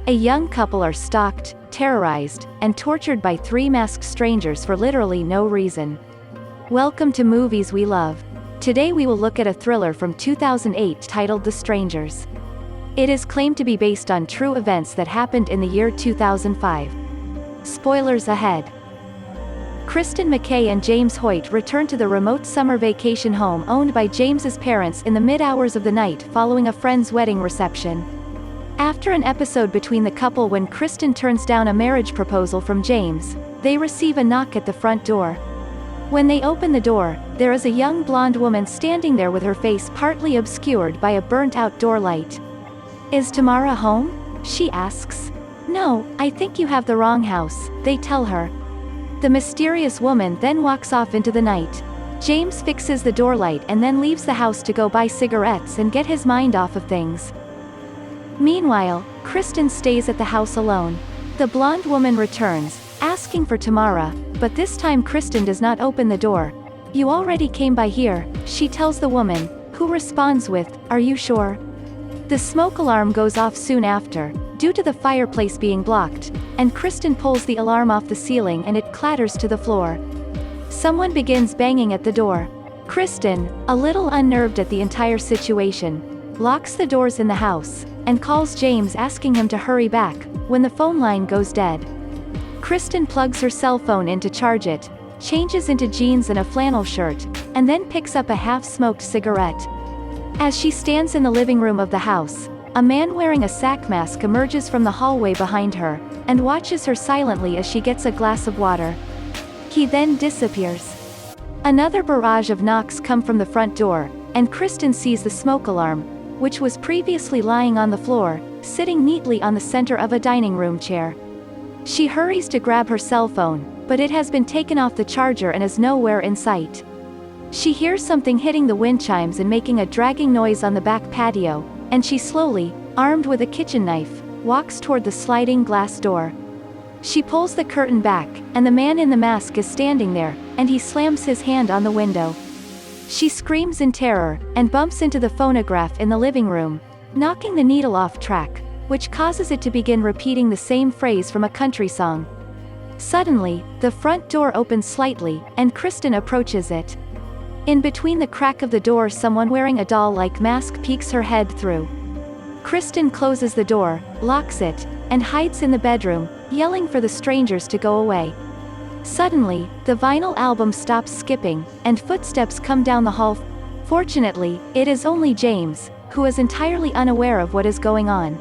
A young couple are stalked, terrorized, and tortured by three masked strangers for literally no reason. Welcome to Movies We Love. Today we will look at a thriller from 2008 titled The Strangers. It is claimed to be based on true events that happened in the year 2005. Spoilers ahead. Kristen McKay and James Hoyt return to the remote summer vacation home owned by James's parents in the mid-hours of the night following a friend's wedding reception. After an episode between the couple when Kristen turns down a marriage proposal from James, they receive a knock at the front door. When they open the door, there is a young blonde woman standing there with her face partly obscured by a burnt-out door light. "Is Tamara home?" she asks. "No, I think you have the wrong house," they tell her. The mysterious woman then walks off into the night. James fixes the door light and then leaves the house to go buy cigarettes and get his mind off of things. Meanwhile, Kristen stays at the house alone. The blonde woman returns, asking for Tamara, but this time Kristen does not open the door. "You already came by here," she tells the woman, who responds with, "Are you sure?" The smoke alarm goes off soon after, due to the fireplace being blocked, and Kristen pulls the alarm off the ceiling and it clatters to the floor. Someone begins banging at the door. Kristen, a little unnerved at the entire situation, locks the doors in the house, and calls James asking him to hurry back, when the phone line goes dead. Kristen plugs her cell phone in to charge it, changes into jeans and a flannel shirt, and then picks up a half-smoked cigarette. As she stands in the living room of the house, a man wearing a sack mask emerges from the hallway behind her, and watches her silently as she gets a glass of water. He then disappears. Another barrage of knocks come from the front door, and Kristen sees the smoke alarm, which was previously lying on the floor, sitting neatly on the center of a dining room chair. She hurries to grab her cell phone, but it has been taken off the charger and is nowhere in sight. She hears something hitting the wind chimes and making a dragging noise on the back patio, and she slowly, armed with a kitchen knife, walks toward the sliding glass door. She pulls the curtain back, and the man in the mask is standing there, and he slams his hand on the window. She screams in terror, and bumps into the phonograph in the living room, knocking the needle off track, which causes it to begin repeating the same phrase from a country song. Suddenly, the front door opens slightly, and Kristen approaches it. In between the crack of the door someone wearing a doll-like mask peeks her head through. Kristen closes the door, locks it, and hides in the bedroom, yelling for the strangers to go away. Suddenly, the vinyl album stops skipping, and footsteps come down the hall. Fortunately, it is only James, who is entirely unaware of what is going on.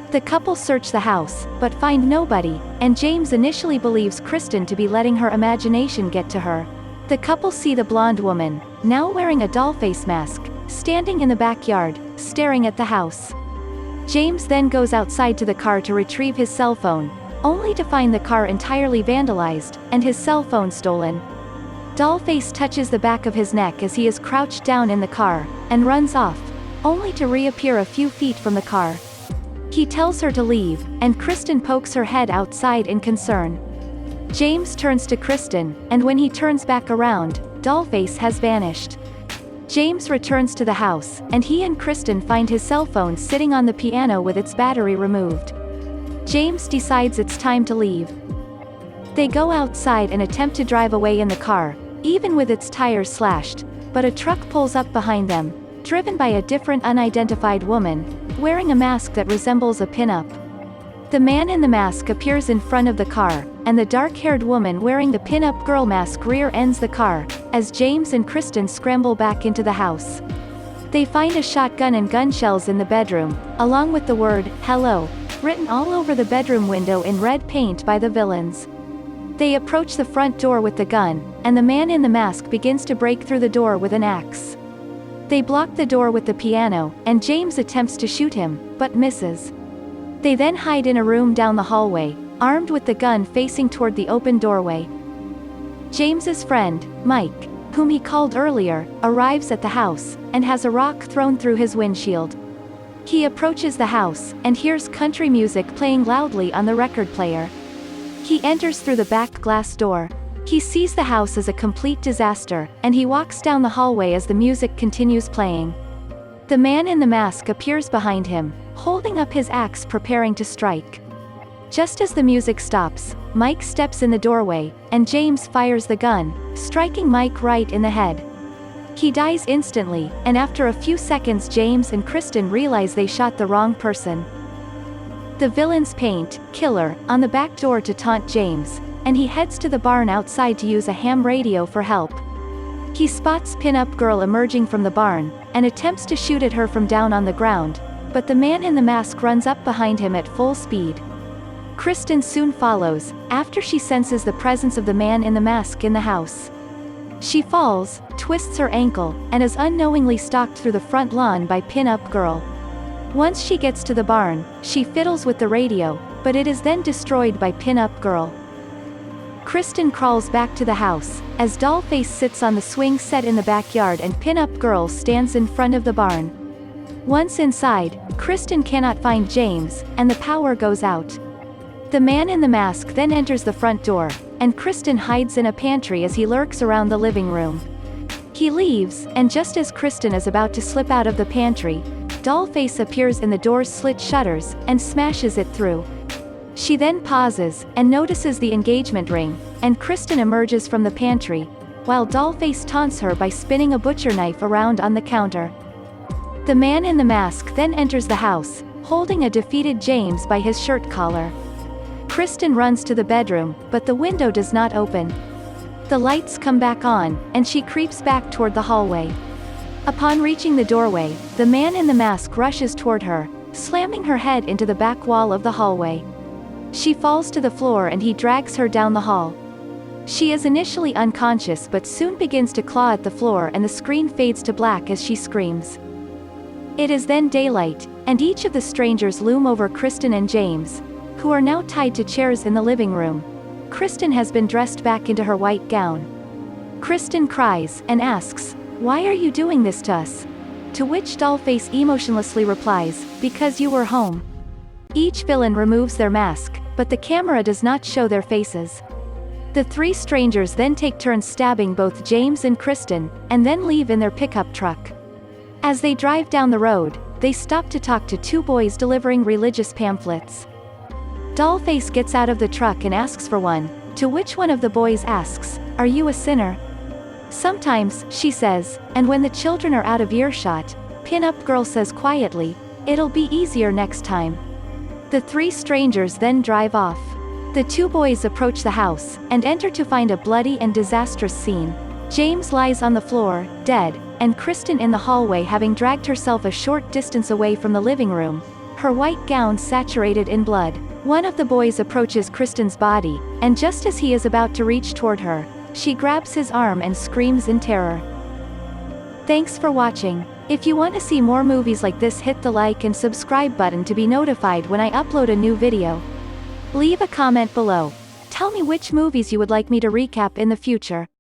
The couple search the house, but find nobody, and James initially believes Kristen to be letting her imagination get to her. The couple see the blonde woman, now wearing a doll face mask, standing in the backyard, staring at the house. James then goes outside to the car to retrieve his cell phone, only to find the car entirely vandalized, and his cell phone stolen. Dollface touches the back of his neck as he is crouched down in the car, and runs off, only to reappear a few feet from the car. He tells her to leave, and Kristen pokes her head outside in concern. James turns to Kristen, and when he turns back around, Dollface has vanished. James returns to the house, and he and Kristen find his cell phone sitting on the piano with its battery removed. James decides it's time to leave. They go outside and attempt to drive away in the car, even with its tires slashed, but a truck pulls up behind them, driven by a different unidentified woman, wearing a mask that resembles a pin-up. The man in the mask appears in front of the car, and the dark-haired woman wearing the pin-up girl mask rear-ends the car, as James and Kristen scramble back into the house. They find a shotgun and gun shells in the bedroom, along with the word, "Hello," written all over the bedroom window in red paint by the villains. They approach the front door with the gun, and the man in the mask begins to break through the door with an axe. They block the door with the piano, and James attempts to shoot him, but misses. They then hide in a room down the hallway, armed with the gun facing toward the open doorway. James's friend, Mike, whom he called earlier, arrives at the house, and has a rock thrown through his windshield. He approaches the house, and hears country music playing loudly on the record player. He enters through the back glass door. He sees the house as a complete disaster, and he walks down the hallway as the music continues playing. The man in the mask appears behind him, holding up his axe preparing to strike. Just as the music stops, Mike steps in the doorway, and James fires the gun, striking Mike right in the head. He dies instantly, and after a few seconds James and Kristen realize they shot the wrong person. The villains paint "Killer" on the back door to taunt James, and he heads to the barn outside to use a ham radio for help. He spots Pin-Up Girl emerging from the barn, and attempts to shoot at her from down on the ground, but the man in the mask runs up behind him at full speed. Kristen soon follows, after she senses the presence of the man in the mask in the house. She falls, twists her ankle, and is unknowingly stalked through the front lawn by Pin-Up Girl. Once she gets to the barn, she fiddles with the radio, but it is then destroyed by Pin-Up Girl. Kristen crawls back to the house, as Dollface sits on the swing set in the backyard and Pin-Up Girl stands in front of the barn. Once inside, Kristen cannot find James, and the power goes out. The man in the mask then enters the front door, and Kristen hides in a pantry as he lurks around the living room. He leaves, and just as Kristen is about to slip out of the pantry, Dollface appears in the door's slit shutters, and smashes it through. She then pauses, and notices the engagement ring, and Kristen emerges from the pantry, while Dollface taunts her by spinning a butcher knife around on the counter. The man in the mask then enters the house, holding a defeated James by his shirt collar. Kristen runs to the bedroom, but the window does not open. The lights come back on, and she creeps back toward the hallway. Upon reaching the doorway, the man in the mask rushes toward her, slamming her head into the back wall of the hallway. She falls to the floor and he drags her down the hall. She is initially unconscious but soon begins to claw at the floor and the screen fades to black as she screams. It is then daylight, and each of the strangers loom over Kristen and James, who are now tied to chairs in the living room. Kristen has been dressed back into her white gown. Kristen cries, and asks, "Why are you doing this to us?" To which Dollface emotionlessly replies, "Because you were home." Each villain removes their mask, but the camera does not show their faces. The three strangers then take turns stabbing both James and Kristen, and then leave in their pickup truck. As they drive down the road, they stop to talk to two boys delivering religious pamphlets. Dollface gets out of the truck and asks for one, to which one of the boys asks, "Are you a sinner?" "Sometimes," she says, and when the children are out of earshot, Pin-Up Girl says quietly, "It'll be easier next time." The three strangers then drive off. The two boys approach the house, and enter to find a bloody and disastrous scene. James lies on the floor, dead, and Kristen in the hallway having dragged herself a short distance away from the living room, her white gown saturated in blood. One of the boys approaches Kristen's body, and just as he is about to reach toward her, she grabs his arm and screams in terror. Thanks for watching. If you want to see more movies like this, hit the like and subscribe button to be notified when I upload a new video. Leave a comment below. Tell me which movies you would like me to recap in the future.